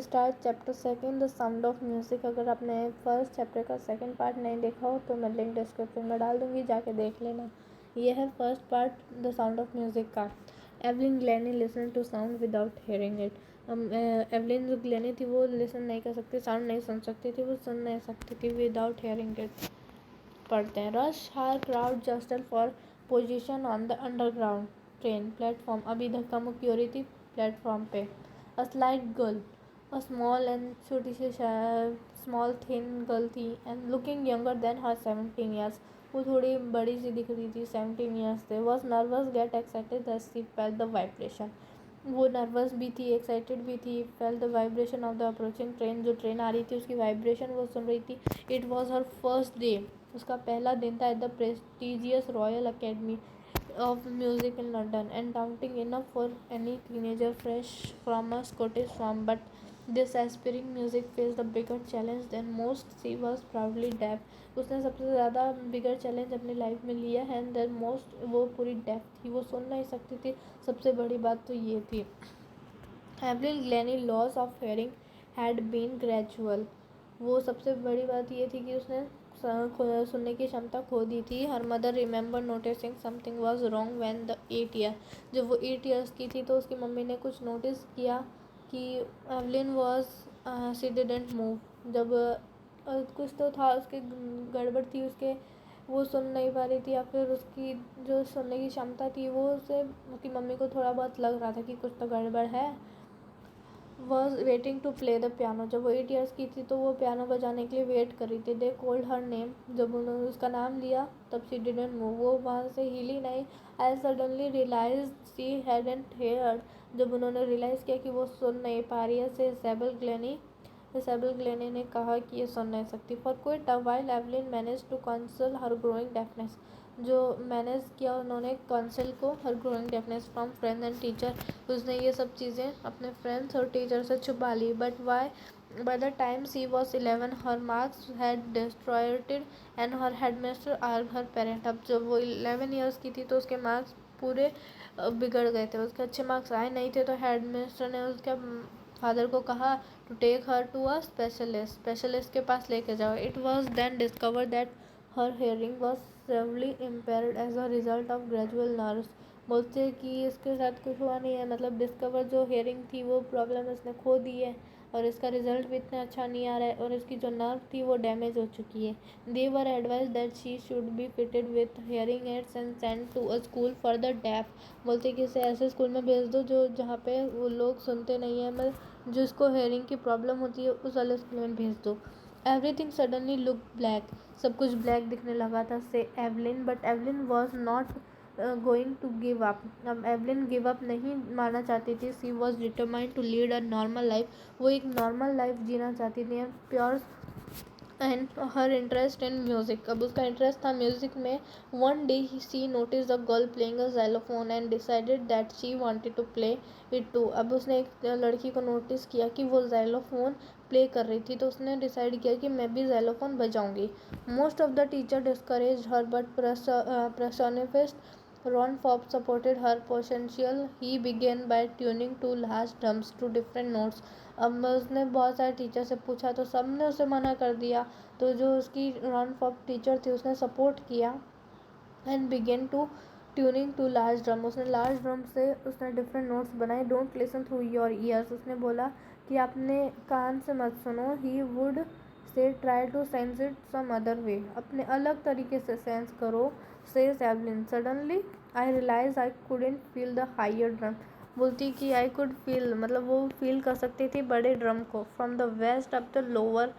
Start chapter second the sound of music. अगर आपने first chapter का सेकेंड पार्ट नहीं देखा हो तो मैं लिंक डिस्क्रिप्शन में डाल दूँगी, जाके देख लेना। ये है first part the sound of music का। Evelyn Glennie listen to sound without hearing it. Evelyn जो ग्लैनी थी वो लिसन नहीं कर सकती, साउंड नहीं सुन सकती थी, वो सुन नहीं सकती थी विदाउट हेयरिंग इट। पढ़ते हैं। Rush hour crowd jostle for position on the underground train platform. अभी धक्का मुक्की हो रही थी प्लेटफॉर्म पे। A slight girl, a small and छोटी सी स्मॉल थिन गर्ल थी and looking younger than her 17 years. वो थोड़ी बड़ी सी दिख रही थी, 17 ईयर्स थे। Was nervous get excited that she felt the vibration. वो नर्वस भी थी, एक्साइटेड भी थी। Fail the vibration of the approaching train, जो ट्रेन आ रही थी उसकी वाइब्रेशन वो सुन रही थी। It was her first day, उसका पहला दिन था at the prestigious royal academy of music in London, and daunting enough for any teenager fresh from a Scottish farm. But this aspiring music faced a bigger challenge than most. She was proudly deaf. उसने सबसे ज़्यादा बिगर challenge अपनी life में लिया है and then most, वो पूरी def थी, वो सुन नहीं सकती थी। सबसे बड़ी बात तो ये थी। Evelyn Glennie loss of hearing had been gradual. वो सबसे बड़ी बात ये थी कि उसने सुनने की क्षमता खो दी थी। Her mother remember noticing something was wrong when the 8 year. जब वो 8 ईयर्स की थी तो उसकी मम्मी ने कुछ नोटिस किया कि Evelyn was she didn't move. जब कुछ तो था, उसके गड़बड़ थी, उसके वो सुन नहीं पा रही थी, या फिर उसकी जो सुनने की क्षमता थी वो उसे, उसकी मम्मी को थोड़ा बहुत लग रहा था कि कुछ तो गड़बड़ है। Was waiting to play the piano. जब वो 8 ईयर्स की थी तो वो पियानो बजाने के लिए वेट कर रही थी। They called her name. जब उन्होंने उसका नाम लिया तब शी डिडंट मूव, वो वहाँ से हिली नहीं। I suddenly realize she hadn't heard. जब उन्होंने रियलाइज़ किया कि वो सुन नहीं पा रही है, से इसेबल ग्लेनी ने कहा कि ये सुन नहीं सकती। For quite a while Evelyn manage to console her growing deafness. जो मैनेज किया उन्होंने काउंसिल को, her growing deafness from friend and teacher. उसने ये सब चीज़ें अपने फ्रेंड्स और टीचर से छुपा ली। But why by the time she was 11 her marks had destroyed and her headmaster or her parent. अब जब वो 11 ईयर्स की थी तो उसके मार्क्स पूरे बिगड़ गए थे, उसके अच्छे मार्क्स आए नहीं थे। तो हेडमास्टर ने उसके फादर को कहा to take her to a specialist के पास लेके जाओ। It was then discover that her hearing was severely impaired as a result of gradual nerves. बोलते हैं कि इसके साथ कुछ हुआ नहीं है, मतलब डिस्कवर जो हेयरिंग थी वो प्रॉब्लम इसने खो दी है और इसका रिजल्ट भी इतना अच्छा नहीं आ रहा है और इसकी जो नर्व थी वो डैमेज हो चुकी है। They were advise that she should be fitted with hearing aids and send to a school for the deaf. बोलते कि इसे ऐसे स्कूल में भेज दो जो जहाँ पे वो लोग सुनते नहीं हैं, मतलब जिसको हेयरिंग की प्रॉब्लम होती है उस वाले स्कूल में भेज दो। Everything suddenly look black. सब कुछ ब्लैक दिखने लगा था से Evelyn, but Evelyn was not going to give up. अब एवलिन गिव अप नहीं मानना चाहती थी। She was determined to lead a normal life. वो एक नॉर्मल लाइफ जीना चाहती थी, pure and her interest in music. अब उसका इंटरेस्ट था म्यूज़िक में। One day she notice the girl playing a xylophone and decided that she wanted to play it too. अब उसने एक लड़की को नोटिस किया कि वो xylophone प्ले कर रही थी, तो उसने डिसाइड किया कि मैं भी xylophone बजाऊंगी। Most of the teacher discourage her but personified Ron Forbes supported her potential. He began by tuning two large drums to different notes. अब उसने बहुत सारे टीचर से पूछा तो सब ने उसे मना कर दिया। तो जो उसकी रॉन फॉर्ब टीचर थी उसने सपोर्ट किया and began to tuning to large drum. उसने लार्ज ड्रम से उसने डिफरेंट नोट्स बनाए। Don't listen through your ears. उसने बोला कि अपने कान से मत सुनो। He would say try to sense it some other way. अपने अलग तरीके से सेंस करो। Says Evelyn suddenly I realize I couldn't feel the higher drum. बोलती कि आई कुड फील, मतलब वो फील कर सकती थी बड़े ड्रम को। From the waist up the lower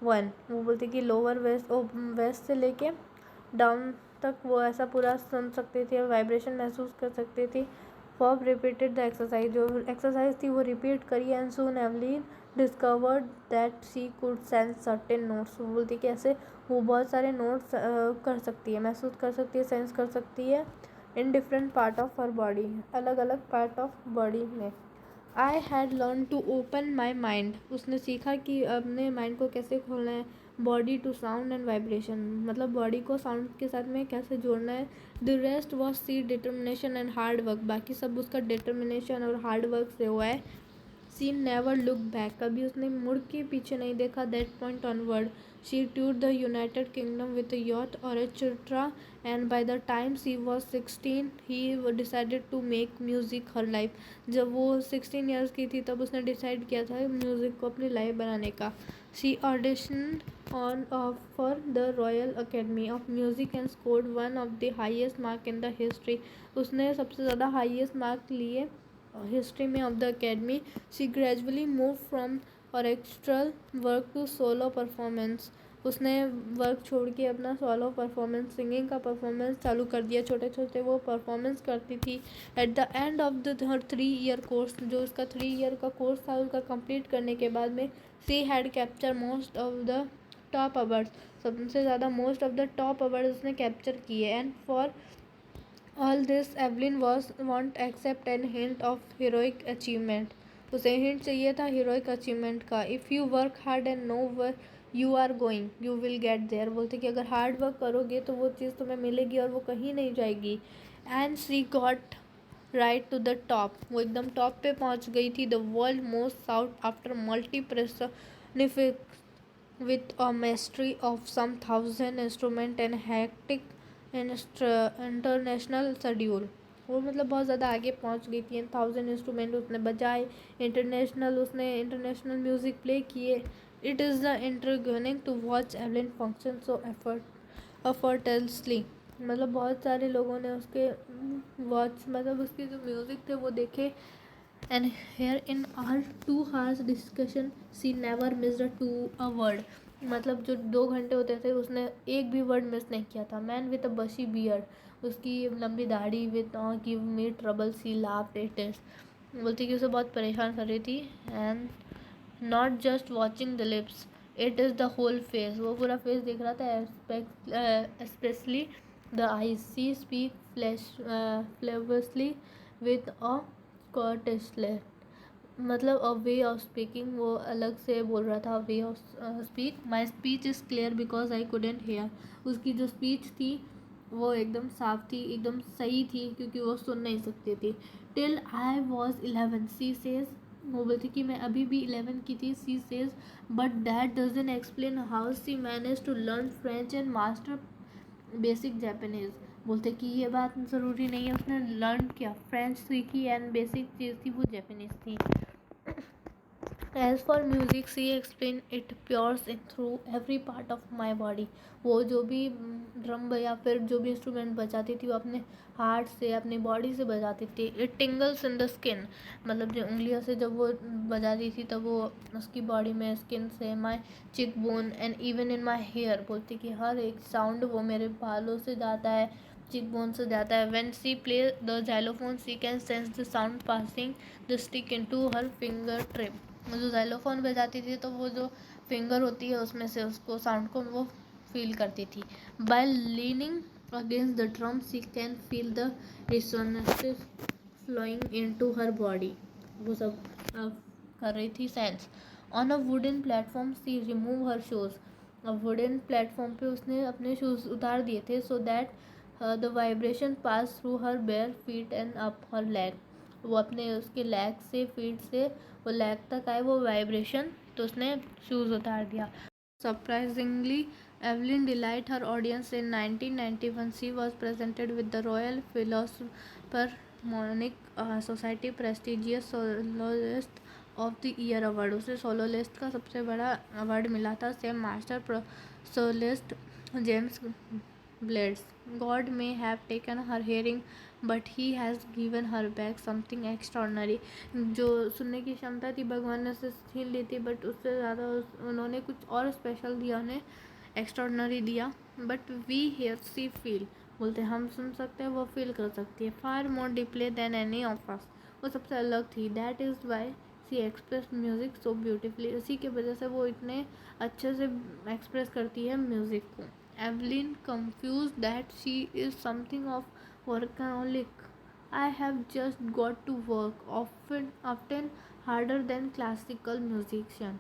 one. वो बोलती कि लोअर वेस्ट, वेस्ट से लेके डाउन तक वो ऐसा पूरा सुन सकती थी और वाइब्रेशन महसूस कर सकती थी। Fob repeated the exercise. जो एक्सरसाइज थी वो रिपीट करी and soon Evelyn discovered that she could sense certain notes. वो बोलती कि ऐसे वो बहुत सारे नोट्स कर सकती है, महसूस कर सकती है, सेंस कर सकती है in different part of her body, अलग अलग पार्ट ऑफ बॉडी में। I had learn to open my mind. उसने सीखा कि अपने माइंड को कैसे खोलना है। Body to sound and vibration, मतलब बॉडी को साउंड के साथ में कैसे जोड़ना है। The rest was she determination and hard work. बाकी सब उसका डिटर्मिनेशन और हार्ड वर्क से हुआ है। शी नेवर लुक बैक, कभी उसने मुड़ के पीछे नहीं देखा. That point onward she tour the United Kingdom with yacht और etcetera, and by the time she was 16 he decided to make music her life. जब वो 16 ईयर्स की थी तब उसने डिसाइड किया था म्यूज़िक को अपनी लाइफ बनाने का. She auditioned on for the Royal Academy of Music and scored one of the highest mark in the history. उसने सबसे ज़्यादा हाईएस्ट मार्क लिए हिस्ट्री में of the academy. She gradually move from orchestral work to solo performance. उसने work छोड़ के अपना solo performance singing का परफॉर्मेंस चालू कर दिया. छोटे छोटे वो परफॉर्मेंस करती थी. At the end of the her 3 year course, जो उसका 3 ईयर का कोर्स था उसका कंप्लीट करने के बाद में she had capture most of the top awards. सबसे ज़्यादा most of the top awards उसने कैप्चर किए. And for all this Evelyn won't accept an hint of heroic achievement. उसे हिंट चाहिए था हीरोइक अचीवमेंट का. If you work hard and know where you are going you will get there. बोलते कि अगर hard work करोगे तो वो चीज़ तुम्हें मिलेगी और वो कहीं नहीं जाएगी. And she got right to the top. वो एकदम टॉप पे पहुंच गई थी. The world most sought after multi percussionist with a mastery of some 1,000 instrument and hectic international schedule. वो मतलब बहुत ज़्यादा आगे पहुंच गई थी. 1,000 इंस्ट्रूमेंट उसने बजाए, उसने इंटरनेशनल म्यूज़िक प्ले किए. It is the intriguing to watch Evelyn function so effortlessly. मतलब बहुत सारे लोगों ने उसके वॉच मतलब उसके जो म्यूज़िक थे वो देखे. And here in our 2 hours discussion she never missed a word. मतलब जो 2 घंटे होते थे उसने एक भी वर्ड मिस नहीं किया था. मैन विद अ बशी बियर्ड, उसकी लंबी दाढ़ी. With give me trouble she laughed it is. बोलती कि उसे बहुत परेशान कर रही थी. And not just watching the lips it is the whole face. वो पूरा फेस देख रहा था. Especially the eyes. She speak flawlessly with a courtesy. मतलब अ वे ऑफ स्पीकिंग, वो अलग से बोल रहा था. Way of speak. My speech is clear because I couldn't hear. उसकी जो स्पीच थी वो एकदम साफ थी, एकदम सही थी क्योंकि वो सुन नहीं सकती थी. Till I was 11 she says. वो बोलती कि मैं अभी भी 11 की थी. She says but that doesn't explain how she manage to learn French and master basic Japanese. बोलते कि ये बात ज़रूरी नहीं है. उसने लर्न किया, फ्रेंच सीखी एंड बेसिक चीज़ थी वो जापानीज़ थी. As for music she explain it pours in through every part of my body. वो जो भी ड्रम या फिर जो भी इंस्ट्रूमेंट बजाती थी वो अपने हार्ट से अपनी बॉडी से बजाती थी. It टिंगल्स in the skin. मतलब जो उंगलियों से जब वो बजाती थी तब वो उसकी बॉडी में स्किन से my cheekbone and even in my hair. बोलती कि हर एक साउंड वो मेरे बालों से जाता है, चिक बोन से जाता है. When she play the xylophone she can sense the sound passing the stick into her finger trip. जो जाइलोफोन बजाती थी तो वो जो फिंगर होती है उसमें से उसको साउंड को वो फील करती थी. By leaning against the drum she can feel the resonance flowing into her body. वो सब कर रही थी sense. On a wooden platform she remove her shoes. Wooden platform पे उसने अपने शूज़ उतार दिए थे so that the vibration pass through her bare feet and up her leg. वो अपने उसके लेग से फीट से वो लेग तक आए वो वाइब्रेशन, तो उसने शूज़ उतार दिया. Surprisingly Evelyn delight her audience. In 1991 she was presented with the Royal Philharmonic Society prestigious soloist of the year award. उसे सोलोलिस्ट का सबसे बड़ा अवार्ड मिला था. Same master soloist James Blades. God may have taken her hearing but he has given her back something extraordinary. जो सुनने की क्षमता थी भगवान ने उसे छीन ली थी बट उससे ज़्यादा उन्होंने कुछ और स्पेशल दिया, उन्हें एक्स्ट्राऑर्डिनरी दिया. But we hear she feel. बोलते हम सुन सकते हैं वो फील कर सकती है. Far more deeply than any of us. वो सबसे अलग थी. That is why she express music so beautifully. उसी की वजह से वो इतने अच्छे से एक्सप्रेस करती है म्यूज़िक को. Evelyn confused that she is something of workaholic. I have just got to work, often harder than classical musician,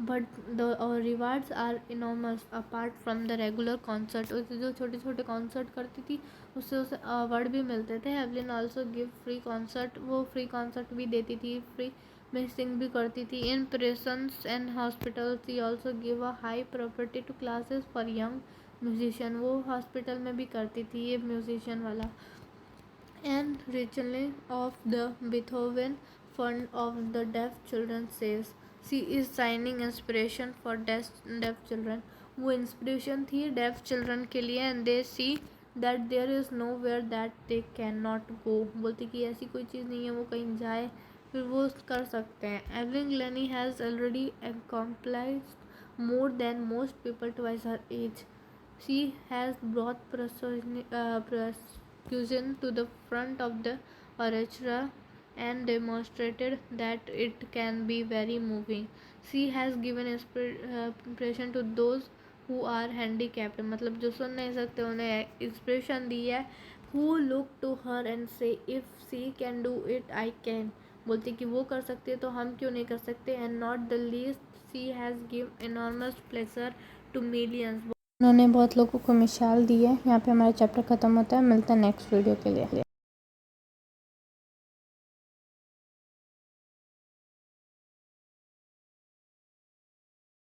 but the rewards are enormous. Apart from the regular concert, उसे जो छोटे छोटे concert करती थी उससे उसे award भी मिलते थे. Evelyn also give free concert. वो फ्री कॉन्सर्ट भी देती थी, फ्री में सिंग भी करती थी। In prisons and hospitals she also give a high priority to classes for young musician. वो हॉस्पिटल में भी करती थी ये म्यूजिशियन वाला। And Richling of the Beethoven fund of the deaf children says she is shining inspiration for deaf children. वो inspiration थी deaf children के लिए। And they see that there is nowhere that they cannot go. बोलती कि ऐसी कोई चीज़ नहीं है वो कहीं जाए फिर वो कर सकते हैं। Evelyn Glennie has already accomplished more than most people twice her age. She has brought percussion to the front of the orchestra and demonstrated that it can be very moving. She has given inspiration to those who are handicapped. मतलब जो सुन नहीं सकते उन्हें inspiration दी है। Who look to her and say if she can do it I can. बोलती कि वो कर सकती है तो हम क्यों नहीं कर सकते। And not the least she has give enormous pleasure to millions. उन्होंने बहुत लोगों को मिसाल दी है। यहाँ पे हमारा चैप्टर ख़त्म होता है। मिलता है नेक्स्ट वीडियो के लिए।